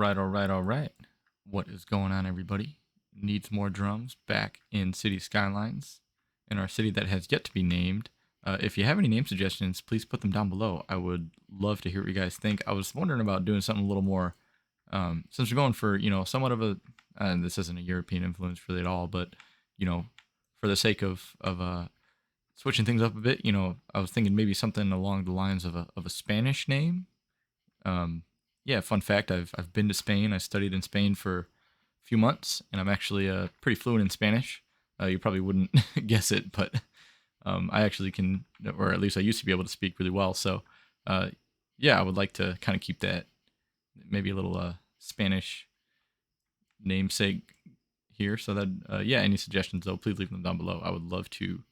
All right. What is going on, everybody? Needs more drums back in City Skylines, in our city that has yet to be named. If you have any name suggestions, please put them down below. I would love to hear what you guys think. I was wondering about doing something a little more, since we're going for, somewhat of a, and this isn't a European influence really at all, but, for the sake of switching things up a bit, I was thinking maybe something along the lines of a Spanish name. Yeah, fun fact, I've been to Spain. I studied in Spain for a few months, and I'm actually pretty fluent in Spanish. You probably wouldn't guess it, but I actually can, or at least I used to be able to speak really well. So, yeah, I would like to kind of keep that maybe a little Spanish namesake here. So that, yeah, any suggestions though, please leave them down below. I would love to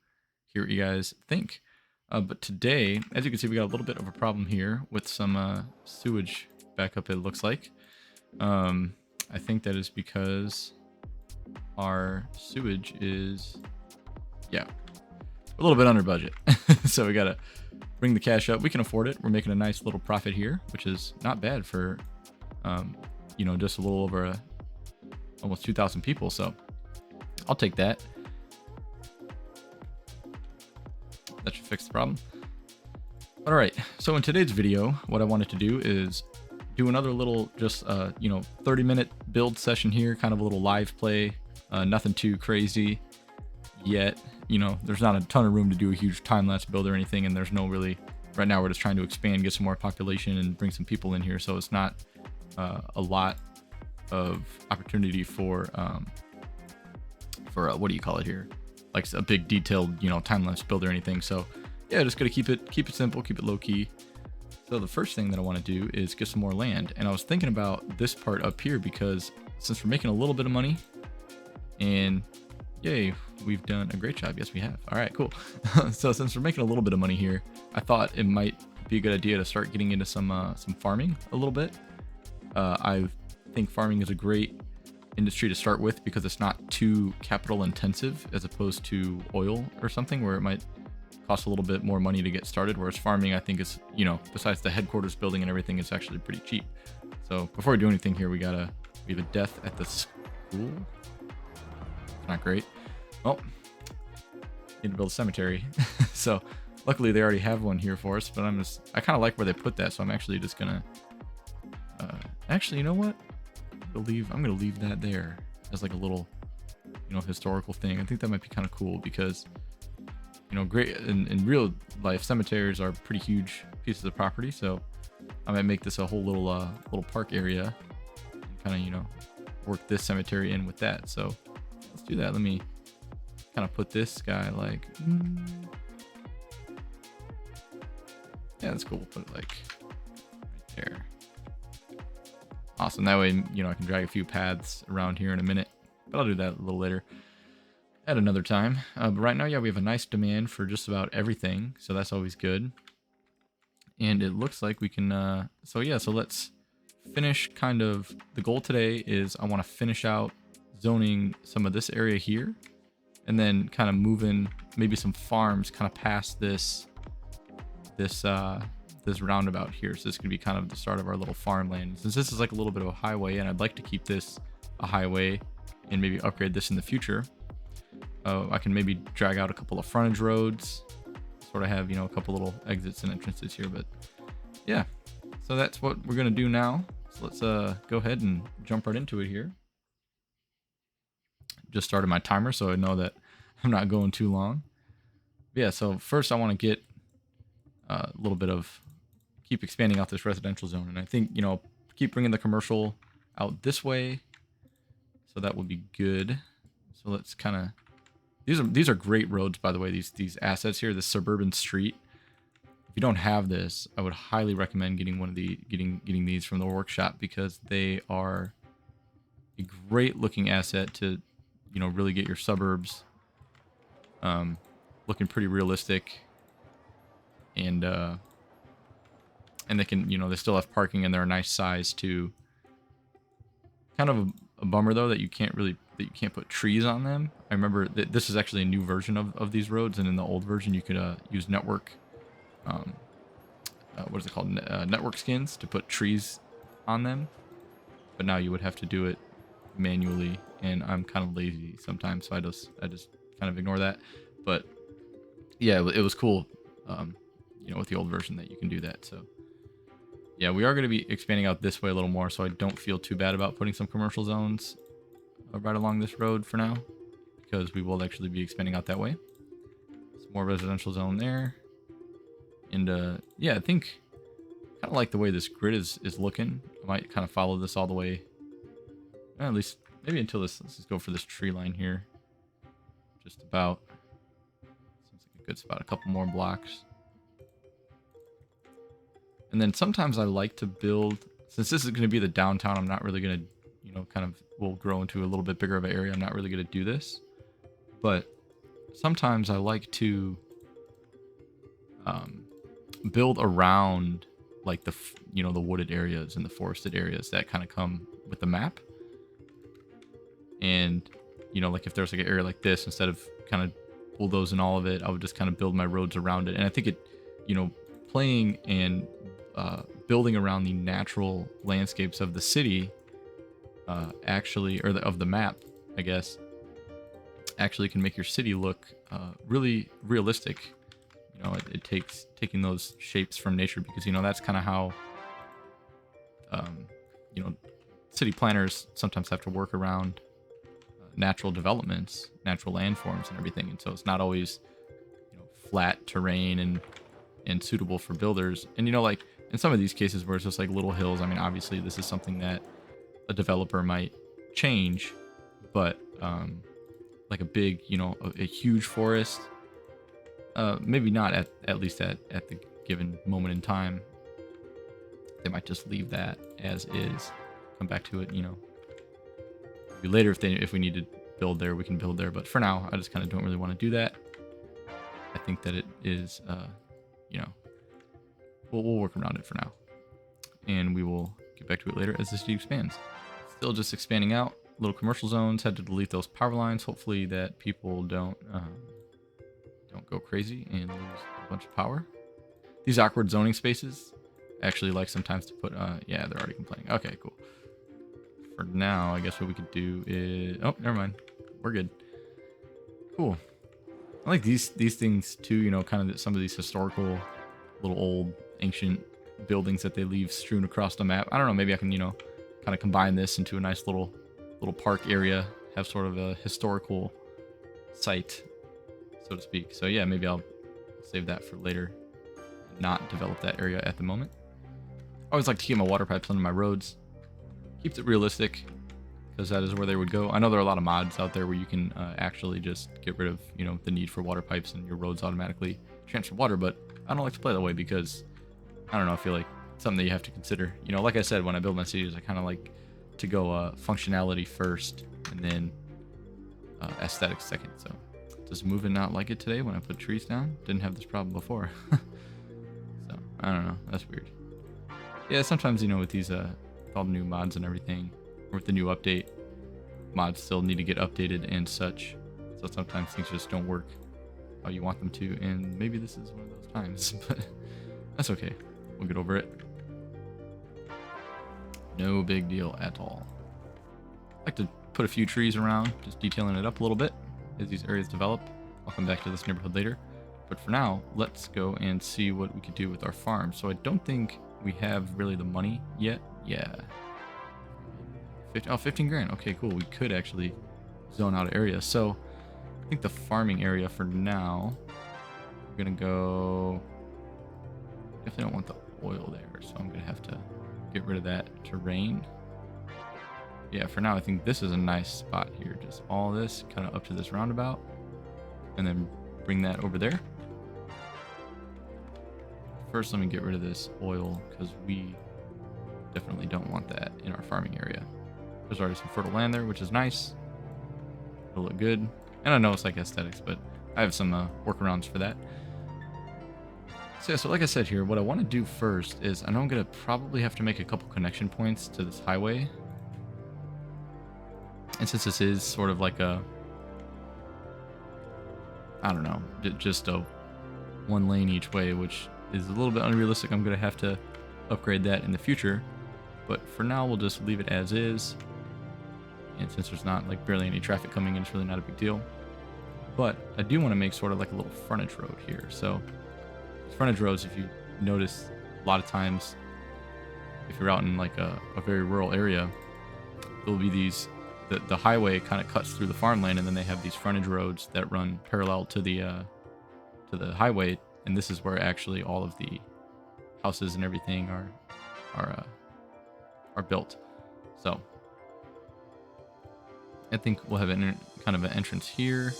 hear what you guys think. But today, as you can see, we got a little bit of a problem here with some sewage backup, it looks like. I think that is because our sewage is, yeah, a little bit under budget. So we gotta bring the cash up. We can afford it. We're making a nice little profit here, which is not bad for, just a little over almost 2,000 people. So I'll take that. That should fix the problem. All right, so in today's video, what I wanted to do is do another little just 30-minute build session here, kind of a little live play. Nothing too crazy yet. There's not a ton of room to do a huge time-lapse build or anything, and there's no really, right now we're just trying to expand, get some more population and bring some people in here, so it's not a lot of opportunity for what do you call it here, like a big detailed time-lapse build or anything. So yeah, just gotta keep it simple, keep it low-key. So the first thing that I want to do is get some more land, and I was thinking about this part up here because since we're making a little bit of money, and yay, we've done a great job. Yes, we have. All right, cool. So since we're making a little bit of money here, I thought it might be a good idea to start getting into some farming a little bit. I think farming is a great industry to start with because it's not too capital intensive as opposed to oil or something where it might cost a little bit more money to get started, whereas farming I think is, besides the headquarters building and everything, it's actually pretty cheap. So before we do anything here, we have a death at the school. It's not great. Well, need to build a cemetery. So luckily they already have one here for us, but I kind of like where they put that, so I'm actually just gonna actually, you know what, I'm gonna leave that there as like a little historical thing. I think that might be kind of cool because great in real life, cemeteries are pretty huge pieces of property, so I might make this a whole little park area and kind of work this cemetery in with that. So let's do that. Let me kind of put this guy like yeah, that's cool. Put it like right there. Awesome. That way I can drag a few paths around here in a minute, but I'll do that a little later at another time. But right now, yeah, we have a nice demand for just about everything, so that's always good. And it looks like we can so let's finish. Kind of the goal today is I want to finish out zoning some of this area here, and then kind of move in maybe some farms kind of past this roundabout here. So this could be kind of the start of our little farmland, since this is like a little bit of a highway, and I'd like to keep this a highway and maybe upgrade this in the future. I can maybe drag out a couple of frontage roads, sort of have a couple little exits and entrances here. But yeah, so that's what we're gonna do now. So let's go ahead and jump right into it here. Just started my timer so I know that I'm not going too long. But yeah, so first I want to get a little bit of keep expanding out this residential zone, and I think keep bringing the commercial out this way, so that will be good. So let's kind of, these are great roads, by the way, these assets here, this suburban street. If you don't have this, I would highly recommend getting getting these from the workshop, because they are a great looking asset to really get your suburbs looking pretty realistic. And they can, they still have parking, and they're a nice size too. Kind of a bummer though that you can't put trees on them. I remember that this is actually a new version of these roads, and in the old version you could use network what is it called, network skins to put trees on them. but now you would have to do it manually, and I'm kind of lazy sometimes, so I just kind of ignore that. But yeah, it was cool, you know, with the old version that you can do that. So yeah, we are going to be expanding out this way a little more, so I don't feel too bad about putting some commercial zones right along this road for now, because we will actually be expanding out that way. Some more residential zone there. And yeah, I think kind of like the way this grid is looking. I might kind of follow this all the way, at least maybe until this. Let's just go for this tree line here. Just about. Seems like a good spot. A couple more blocks. And then sometimes I like to build, since this is going to be the downtown, I'm not really going to, you know, kind of will grow into a little bit bigger of an area. I'm not really going to do this. But sometimes I like to build around like the, you know, the wooded areas and the forested areas that kind of come with the map. And, you know, like if there's like an area like this, instead of kind of bulldozing all of it, I would just kind of build my roads around it. And I think it, you know, playing and building around the natural landscapes of the city actually, or of the map, I guess, actually can make your city look really realistic. You know, it takes taking those shapes from nature, because, you know, that's kind of how, you know, city planners sometimes have to work around natural developments, natural landforms and everything. And so it's not always, you know, flat terrain and suitable for builders. And, you know, like in some of these cases where it's just like little hills, I mean, obviously this is something that a developer might change, but like a big, you know, a huge forest, maybe not at least at the given moment in time. They might just leave that as is, come back to it, you know, maybe later if we need to build there, we can build there. But for now, I just kind of don't really want to do that. I think that it is, you know, we'll work around it for now, and we will get back to it later as the city expands. Still just expanding out. Little commercial zones. Had to delete those power lines. Hopefully that people don't go crazy and lose a bunch of power. These awkward zoning spaces, I actually like sometimes to put. Yeah, they're already complaining. Okay, cool. For now, I guess what we could do is. Oh, never mind. We're good. Cool. I like these things too. You know, kind of some of these historical, little old ancient buildings that they leave strewn across the map. I don't know. Maybe I can, you know, kind of combine this into a nice little park area, have sort of a historical site, so to speak. So yeah, maybe I'll save that for later, not develop that area at the moment. I always like to keep my water pipes under my roads. Keeps it realistic, because that is where they would go. I know there are a lot of mods out there where you can actually just get rid of, you know, the need for water pipes and your roads automatically transfer water, but I don't like to play that way because, I don't know, I feel like it's something that you have to consider. You know, like I said, when I build my cities, I kind of like to go functionality first and then aesthetics second. So does moving not like it today when I put trees down? Didn't have this problem before. So I don't know, that's weird. Yeah, sometimes, you know, with these with all the new mods and everything, or with the new update, mods still need to get updated and such. So sometimes things just don't work how you want them to, and maybe this is one of those times, but that's okay. We'll get over it. No big deal at all. I like to put a few trees around, just detailing it up a little bit as these areas develop. I'll come back to this neighborhood later. But for now, let's go and see what we could do with our farm. So I don't think we have really the money yet. Yeah. 15 grand. Okay, cool. We could actually zone out an area. So I think the farming area for now, we're going to go... Definitely don't want the oil there, so I'm going to have to get rid of that terrain. Yeah, for now, I think this is a nice spot here. Just all this kind of up to this roundabout, and then bring that over there. First, let me get rid of this oil, because we definitely don't want that in our farming area. There's already some fertile land there, which is nice. It'll look good. And I know it's like aesthetics, but I have some workarounds for that. So yeah, so like I said here, what I want to do first is, I know I'm going to probably have to make a couple connection points to this highway. And since this is sort of like a, I don't know, just a one lane each way, which is a little bit unrealistic, I'm going to have to upgrade that in the future. But for now, we'll just leave it as is. And since there's not like barely any traffic coming in, it's really not a big deal. But I do want to make sort of like a little frontage road here. So frontage roads, if you notice, a lot of times, if you're out in like a very rural area, there'll be these, the highway kind of cuts through the farmland, and then they have these frontage roads that run parallel to the highway, and this is where actually all of the houses and everything are built. So I think we'll have kind of an entrance here.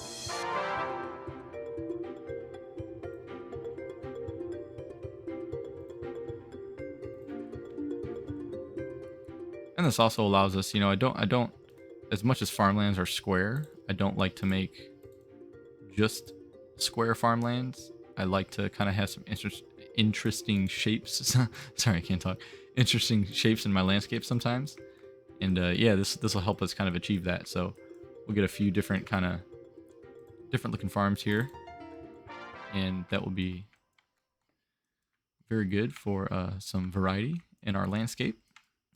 And this also allows us, I don't, as much as farmlands are square, I don't like to make just square farmlands. I like to kind of have some interesting shapes. Sorry, I can't talk. Interesting shapes in my landscape sometimes. And yeah, this will help us kind of achieve that. So we'll get a few different looking farms here, and that will be very good for some variety in our landscape.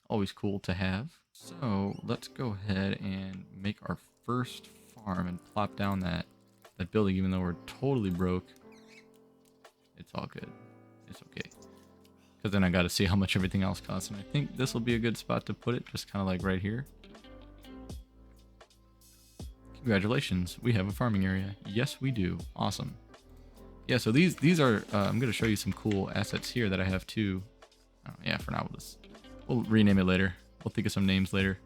Always cool to have. So let's go ahead and make our first farm and plop down that building, even though we're totally broke. It's all good. It's okay. Because then I got to see how much everything else costs. And I think this will be a good spot to put it, just kind of like right here. Congratulations, we have a farming area. Yes, we do. Awesome. Yeah, so these are, I'm going to show you some cool assets here that I have too. Yeah, for now we'll rename it later. We'll think of some names later.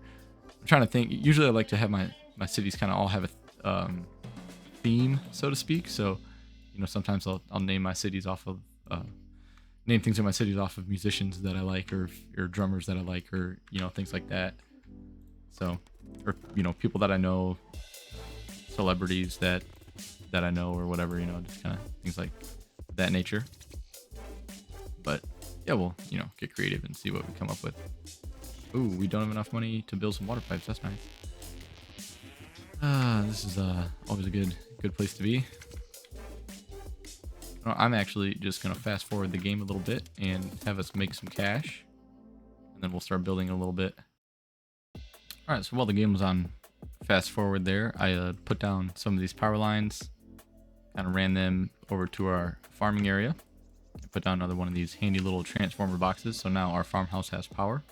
I'm trying to think. Usually I like to have my cities kind of all have a theme, so to speak. So, sometimes I'll name my cities off of, name things in my cities off of musicians that I like, or drummers that I like, or, things like that. So, or, people that I know, celebrities that I know, or whatever, just kind of things like that nature. But yeah, we'll, get creative and see what we come up with. Ooh, we don't have enough money to build some water pipes. That's nice. This is always a good place to be. I'm actually just gonna fast forward the game a little bit and have us make some cash, and then we'll start building a little bit. All right. So while the game was on fast forward there, I put down some of these power lines, kind of ran them over to our farming area. I put down another one of these handy little transformer boxes, so now our farmhouse has power.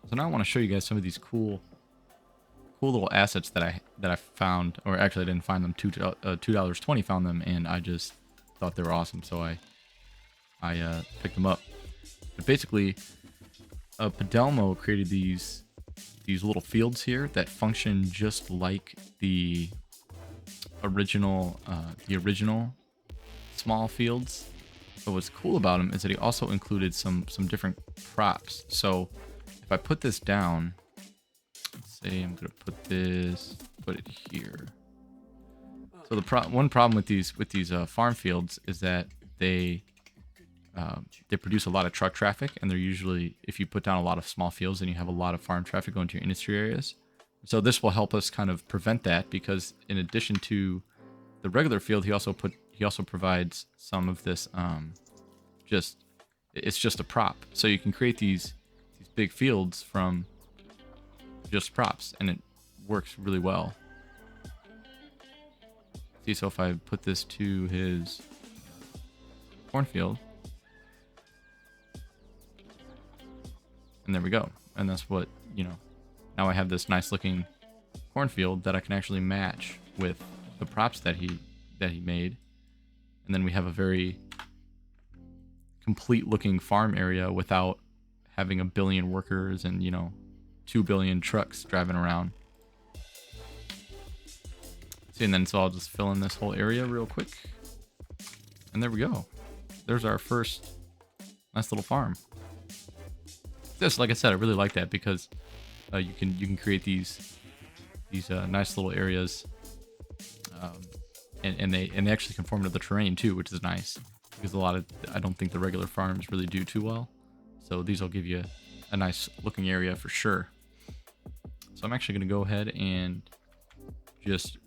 So now I want to show you guys some of these cool little assets that I found, or actually I didn't find them. $2.20 found them, and I just thought they were awesome, so I picked them up. But basically, Padelmo created these little fields here that function just like the original small fields. But what's cool about them is that he also included some different props. So if I put this down, let's say I'm gonna put it here. So one problem with these farm fields is that they produce a lot of truck traffic, and they're usually, if you put down a lot of small fields, then you have a lot of farm traffic going to your industry areas. So this will help us kind of prevent that, because in addition to the regular field, he also provides some of this it's just a prop. So you can create these big fields from just props, and it works really well. See, so if I put this to his cornfield, and there we go. And that's what, now I have this nice looking cornfield that I can actually match with the props that he made. And then we have a very complete looking farm area without having 1 billion workers and, 2 billion trucks driving around. See, and then so I'll just fill in this whole area real quick. And there we go. There's our first nice little farm. This, like I said, I really like that, because you can create these nice little areas, and they actually conform to the terrain too, which is nice, because I don't think the regular farms really do too well. So these will give you a nice looking area for sure. So I'm actually going to go ahead and just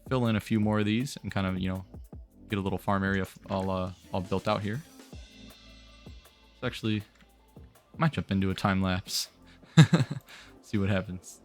fill in a few more of these and kind of, get a little farm area all built out here. Let's actually Might jump into a time lapse. See what happens.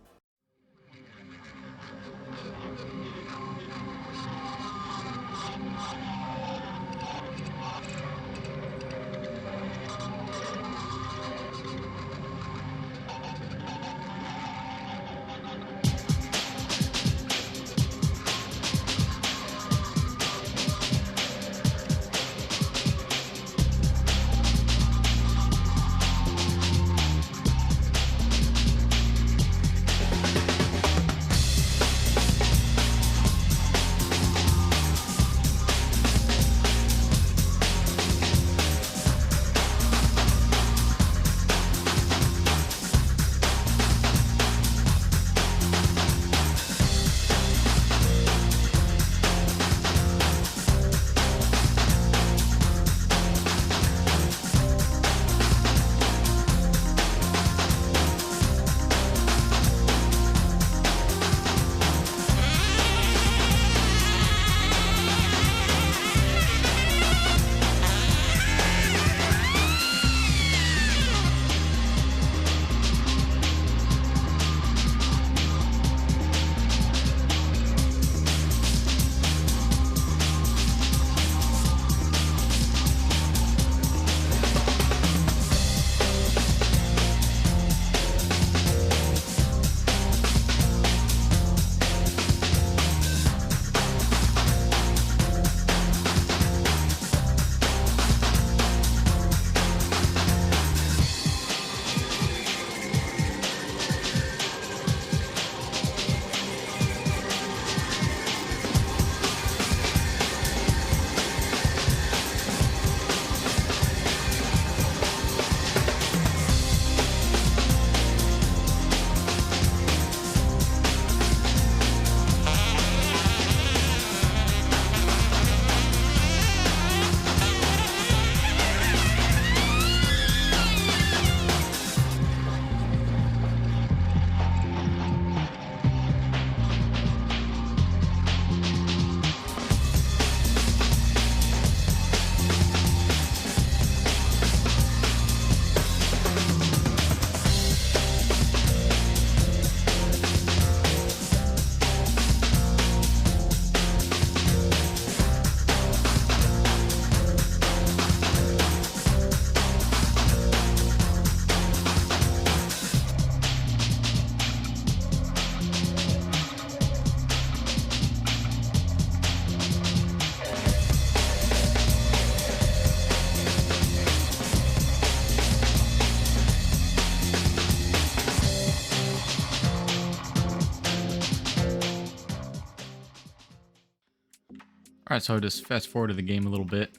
All right, so I just fast forward to the game a little bit,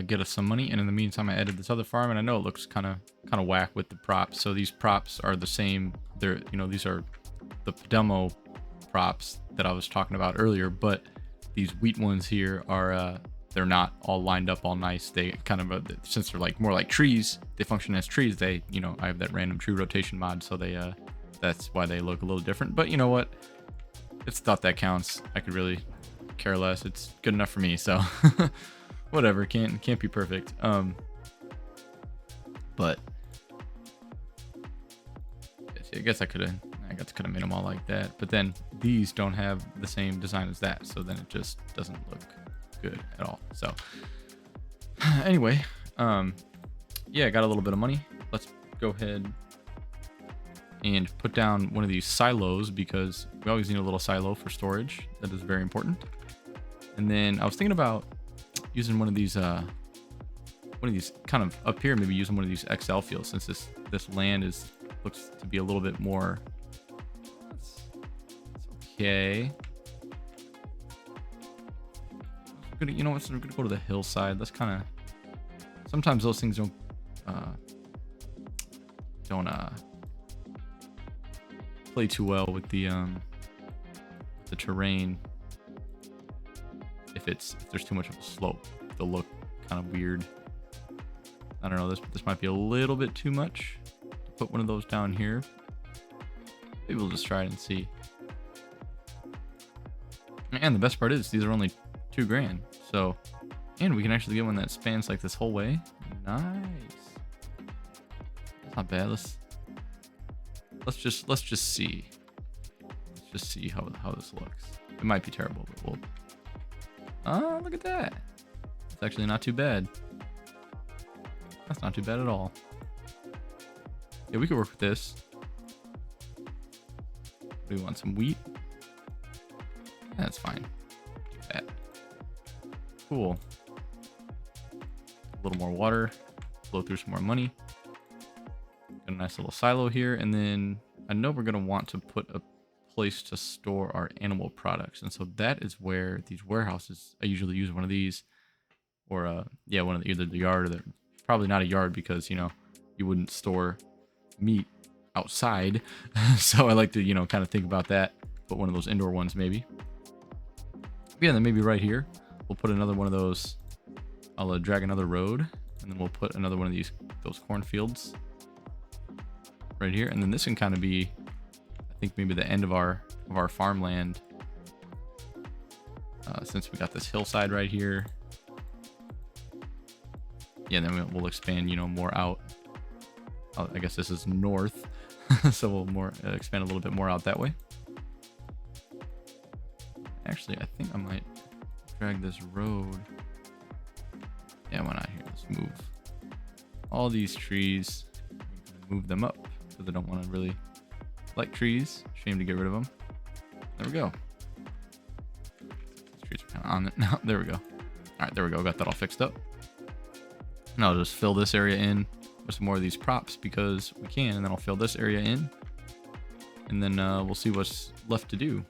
get us some money, and in the meantime, I added this other farm, and I know it looks kind of whack with the props. So these props are the same. They're, these are the demo props that I was talking about earlier, but these wheat ones here are they're not all lined up all nice. They kind of since they're like more like trees, they function as trees. They, I have that random tree rotation mod, so they that's why they look a little different. But you know what? It's thought that counts. I could really care less. It's good enough for me, so whatever. Can't be perfect. But I guess I could have made them all like that, but then these don't have the same design as that, so then it just doesn't look good at all. So anyway, yeah, I got a little bit of money. Let's go ahead and put down one of these silos, because we always need a little silo for storage. That is very important. And then I was thinking about using one of these kind of up here, maybe using one of these XL fields, since this land looks to be a little bit more. It's okay. You know what? So we're gonna go to the hillside. That's kind of, sometimes those things don't play too well with the terrain. If there's too much of a slope, they'll look kind of weird. I don't know. This might be a little bit too much to put one of those down here. Maybe we'll just try it and see. And the best part is these are only $2 grand. So, and we can actually get one that spans like this whole way. Nice. It's not bad. Let's just see. Let's just see how this looks. It might be terrible, but we'll. Oh, look at that. It's actually not too bad. That's not too bad at all. Yeah, we could work with this. Do we want some wheat? Yeah, that's fine. Do that. Cool. A little more water. Flow through some more money. Got a nice little silo here, and then I know we're gonna want to put a place to store our animal products, and so that is where these warehouses. I usually use one of these, or yeah, one of either the yard or the probably not a yard because you wouldn't store meat outside. So I like to kind of think about that. Put one of those indoor ones maybe. Yeah, then maybe right here we'll put another one of those. I'll drag another road, and then we'll put another one of those cornfields right here, and then this can kind of be, I think maybe the end of our farmland, since we got this hillside right here. Yeah, then we'll expand, more out. I guess this is north, so we'll expand a little bit more out that way. Actually, I think I might drag this road. Yeah, why not? Here, let's move all these trees. Move them up because I don't want to really like trees. Shame to get rid of them. There we go. These trees are kind of on it now. There we go. All right, there we go. Got that all fixed up. Now I'll just fill this area in with some more of these props because we can, and then I'll fill this area in, and then we'll see what's left to do.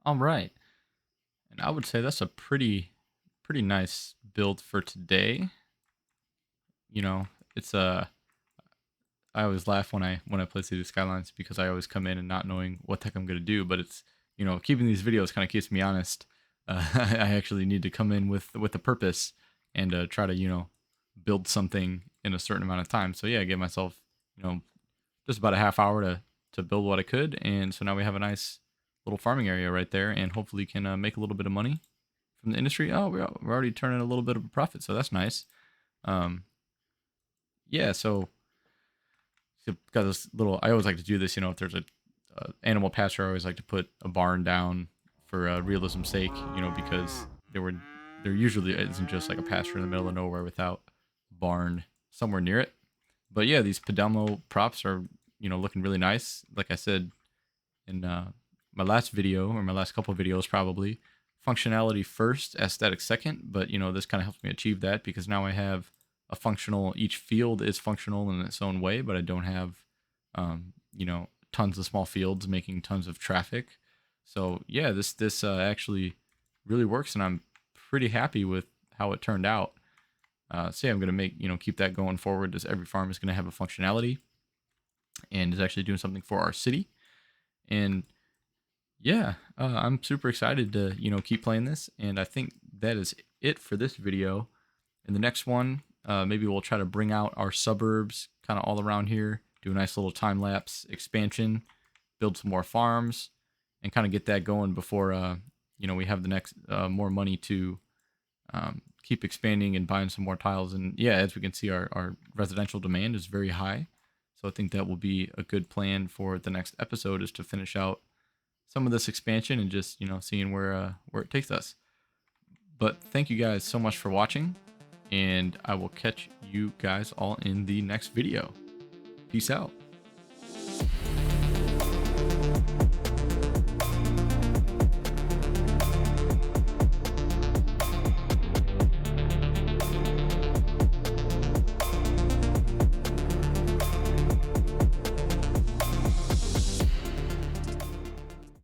All right. And I would say that's a pretty nice build for today. You know, it's I always laugh when I play City Skylines because I always come in and not knowing what the heck I'm gonna do. But it's, keeping these videos kind of keeps me honest. I actually need to come in with a purpose and try to build something in a certain amount of time. So yeah, I gave myself just about a half hour to build what I could, and so now we have a nice little farming area right there, and hopefully can make a little bit of money from the industry. Oh, we're already turning a little bit of a profit, so that's nice. Um, yeah, so got this little. I always like to do this. If there's a animal pasture, I always like to put a barn down for realism's sake. Because there usually isn't just like a pasture in the middle of nowhere without a barn somewhere near it. But yeah, these Padamo props are looking really nice. Like I said in my last video, or my last couple of videos probably, functionality first, aesthetic second. But this kind of helps me achieve that because now I have a functional. Each field is functional in its own way, but I don't have tons of small fields making tons of traffic. So yeah, this actually really works, and I'm pretty happy with how it turned out. So yeah, I'm gonna keep that going forward. As every farm is gonna have a functionality, and is actually doing something for our city. And yeah, I'm super excited to keep playing this. And I think that is it for this video. In the next one, maybe we'll try to bring out our suburbs kind of all around here, do a nice little time lapse expansion, build some more farms, and kind of get that going before we have the next more money to keep expanding and buying some more tiles. And yeah, as we can see, our residential demand is very high. So I think that will be a good plan for the next episode, is to finish out some of this expansion and just, seeing where it takes us. But thank you guys so much for watching, and I will catch you guys all in the next video. Peace out.